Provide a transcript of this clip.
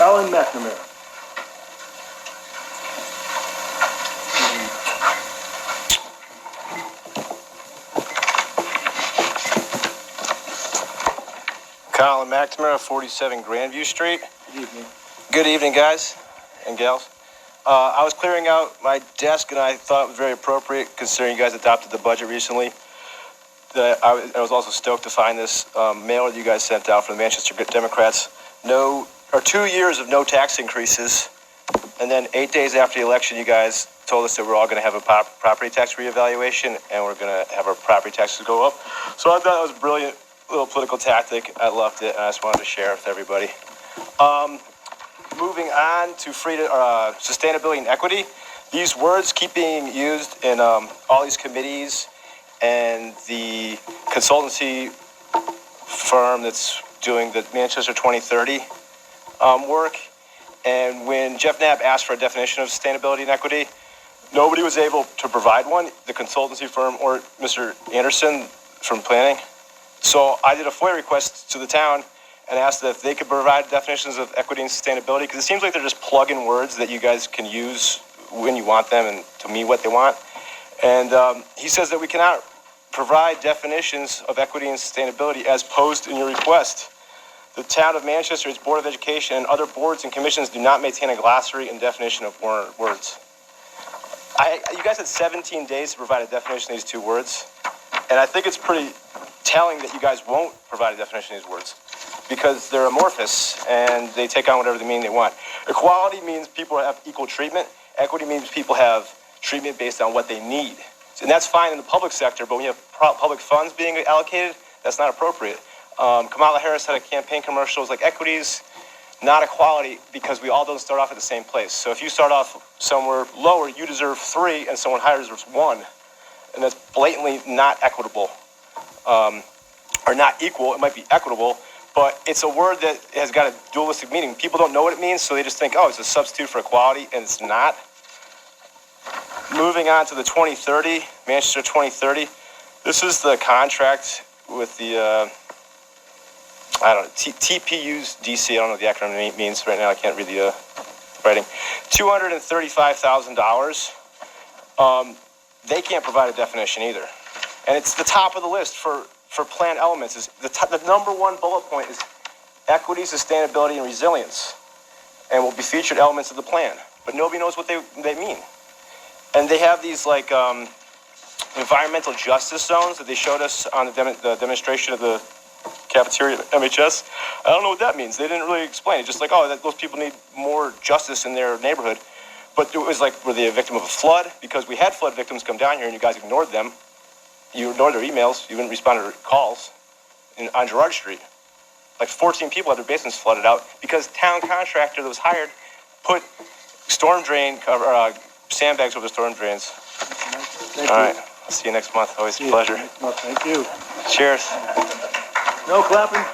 Colin McNamara. Colin McNamara, 47 Grandview Street. Good evening. Good evening, guys and gals. I was clearing out my desk, and I thought it was very appropriate, considering you guys adopted the budget recently. I was also stoked to find this mailer that you guys sent out from the Manchester Democrats. 2 years of no tax increases, and then 8 days after the election, you guys told us that we're all going to have a property tax reevaluation, and we're going to have our property taxes go up. So I thought that was a brilliant little political tactic. I loved it, and I just wanted to share it with everybody. Moving on to sustainability and equity. These words keep being used in all these committees and the consultancy firm that's doing the Manchester 2030 work. And when Jeff Knapp asked for a definition of sustainability and equity, nobody was able to provide one, the consultancy firm or Mr. Anderson from planning. So I did a FOIA request to the town and asked if they could provide definitions of equity and sustainability, because it seems like they're just plug-in words that you guys can use when you want them and to mean what they want. And he says that we cannot provide definitions of equity and sustainability as posed in your request. The town of Manchester, its Board of Education, and other boards and commissions do not maintain a glossary and definition of words. You guys had 17 days to provide a definition of these two words, and I think it's pretty telling that you guys won't provide a definition of these words, because they're amorphous and they take on whatever they mean they want. Equality means people have equal treatment. Equity means people have treatment based on what they need. And that's fine in the public sector, but when you have public funds being allocated, that's not appropriate. Kamala Harris had a campaign commercial. It was like, equity's not equality, because we all don't start off at the same place. So if you start off somewhere lower, you deserve 3, and someone higher deserves 1. And that's blatantly not equitable. Or not equal. It might be equitable, but it's a word that has got a dualistic meaning. People don't know what it means, so they just think, oh, it's a substitute for equality, and it's not. Moving on to the 2030, Manchester 2030. This is the contract with the, TPU's DC. I don't know what the acronym means right now. I can't read the writing. $235,000. They can't provide a definition either. And it's the top of the list for plan elements. Is the number one bullet point is equity, sustainability, and resilience, and will be featured elements of the plan. But nobody knows what they mean. And they have these like environmental justice zones that they showed us on the demonstration of the cafeteria at MHS. I don't know what that means. They didn't really explain it. Just like, those people need more justice in their neighborhood. But it was like, were they a victim of a flood? Because we had flood victims come down here, and you guys ignored them. You ignored their emails. You didn't respond to their calls on Girard Street. Like 14 people had their basements flooded out because town contractor that was hired put storm drain sandbags over the storm drains. Thank All you. right. I'll see you next month. Always a pleasure. Next month. Thank you. Cheers. No clapping.